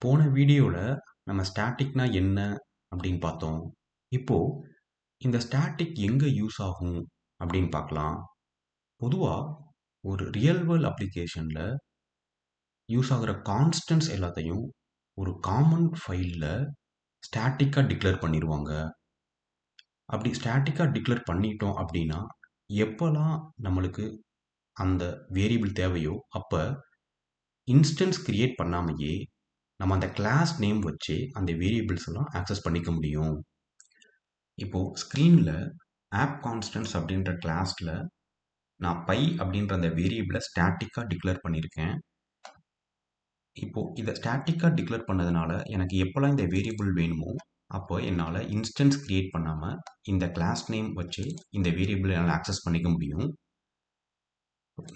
போன வீடியோவில் நம்ம ஸ்டாட்டிக்னா என்ன அப்படின்னு பார்த்தோம். இப்போ இந்த ஸ்டாட்டிக் எங்கே யூஸ் ஆகும் அப்படின்னு பார்க்கலாம். பொதுவாக ஒரு ரியல் வேர்ல்ட் அப்ளிகேஷனில் யூஸ் ஆகிற கான்ஸ்டன்ட்ஸ் எல்லாத்தையும் ஒரு காமன் ஃபைலில் ஸ்டாட்டிக்காக டிக்ளேர் பண்ணிடுவாங்க. அப்படி ஸ்டாட்டிக்காக டிக்ளேர் பண்ணிட்டோம் அப்படின்னா எப்போல்லாம் நம்மளுக்கு அந்த வேரியபிள் தேவையோ அப்போ இன்ஸ்டன்ஸ் கிரியேட் பண்ணாமையே நம்ம அந்த கிளாஸ் நேம் வச்சு அந்த வேரியபிள்ஸ் எல்லாம் ஆக்சஸ் பண்ணிக்க முடியும். இப்போ ஸ்க்ரீனில் ஆப் கான்ஸ்டன்ட்ஸ் அப்படின்ற கிளாஸில் நான் பை அப்படின்ற அந்த வேரியபிளை ஸ்டாட்டிக்காக டிக்ளேர் பண்ணியிருக்கேன். இப்போ இதை ஸ்டாட்டிக்காக டிக்ளேர் பண்ணதுனால எனக்கு எப்போல்லாம் இந்த வேரியபிள் வேணுமோ அப்போ என்னால் இன்ஸ்டன்ஸ் கிரியேட் பண்ணாமல் இந்த கிளாஸ் நேம் வச்சு இந்த வேரியபிளை என்னால் ஆக்சஸ் பண்ணிக்க முடியும்.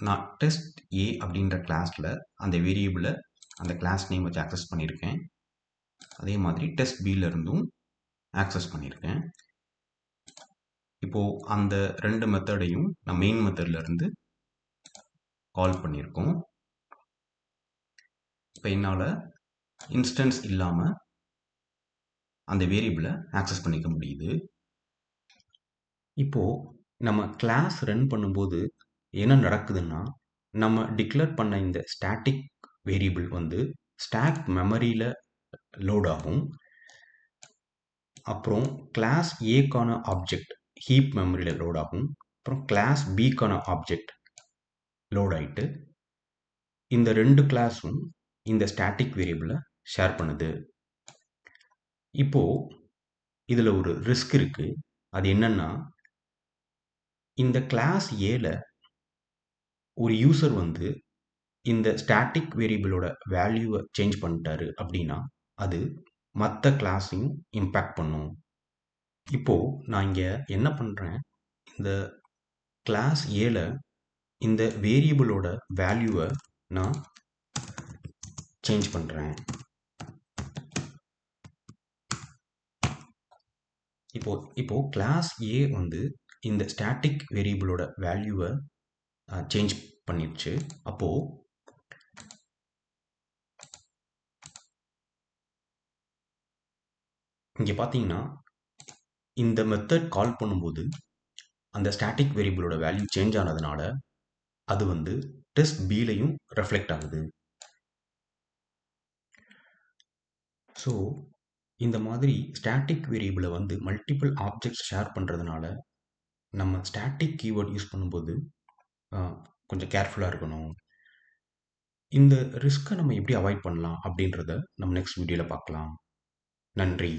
நான் டெஸ்ட் ஏ அப்படின்ற கிளாஸில் அந்த வேரியபிளை அந்த கிளாஸ் நேம் வச்சு ஆக்சஸ் பண்ணியிருக்கேன். அதே மாதிரி டெஸ்ட் பியில் இருந்தும் ஆக்சஸ் பண்ணியிருக்கேன். இப்போது அந்த ரெண்டு மெத்தடையும் நான் மெயின் மெத்தடில் இருந்து கால் பண்ணியிருக்கோம். இப்போ என்னால் இன்ஸ்டன்ஸ் இல்லாமல் அந்த வேரியபிளை ஆக்சஸ் பண்ணிக்க முடியுது. இப்போது நம்ம கிளாஸ் ரன் பண்ணும்போது என்ன நடக்குதுன்னா நம்ம டிக்ளேர் பண்ண இந்த ஸ்டாட்டிக் வேரியபிள் வந்து ஸ்டாக் மெமரியில் லோட் ஆகும். அப்புறம் கிளாஸ் ஏக்கான ஆப்ஜெக்ட் ஹீப் மெமரியில் லோட் ஆகும். அப்புறம் கிளாஸ் பிக்கான ஆப்ஜெக்ட் லோட் ஆகிட்டு இந்த ரெண்டு கிளாஸும் இந்த ஸ்டாட்டிக் வேரியபிளை ஷேர் பண்ணுது. இப்போது இதில் ஒரு ரிஸ்க் இருக்குது. அது என்னன்னா இந்த கிளாஸ் ஏல ஒரு யூசர் வந்து இந்த ஸ்டாட்டிக் வேரியபிளோட வேல்யூவை சேஞ்ச் பண்ணிட்டாரு அப்படின்னா அது மற்ற கிளாஸையும் இம்பேக்ட் பண்ணும். இப்போது நான் இங்கே என்ன பண்ணுறேன், இந்த கிளாஸ் ஏல இந்த வேரியபிளோட வேல்யூவை நான் சேஞ்ச் பண்ணுறேன். இப்போ கிளாஸ் ஏ வந்து இந்த ஸ்டாட்டிக் வேரியபிளோட வேல்யூவை சேஞ்ச் பண்ணிடுச்சு. அப்போது இங்கே பார்த்தீங்கன்னா இந்த மெத்தட் கால் பண்ணும்போது அந்த ஸ்டாட்டிக் வேரியபிளோட வேல்யூ சேஞ்ச் ஆனதுனால அது வந்து டெஸ்ட் பிலையும் ரெஃப்ளெக்ட் ஆகுது. ஸோ இந்த மாதிரி ஸ்டாட்டிக் வேரியபிளை வந்து மல்டிபிள் ஆப்ஜெக்ட்ஸ் ஷேர் பண்ணுறதுனால நம்ம ஸ்டாட்டிக் கீவேர்ட் யூஸ் பண்ணும்போது கொஞ்சம் கேர்ஃபுல்லாக இருக்கணும். இந்த ரிஸ்க்கை நம்ம எப்படி அவாய்ட் பண்ணலாம் அப்படின்றத நம்ம நெக்ஸ்ட் வீடியோவில் பார்க்கலாம். நன்றி.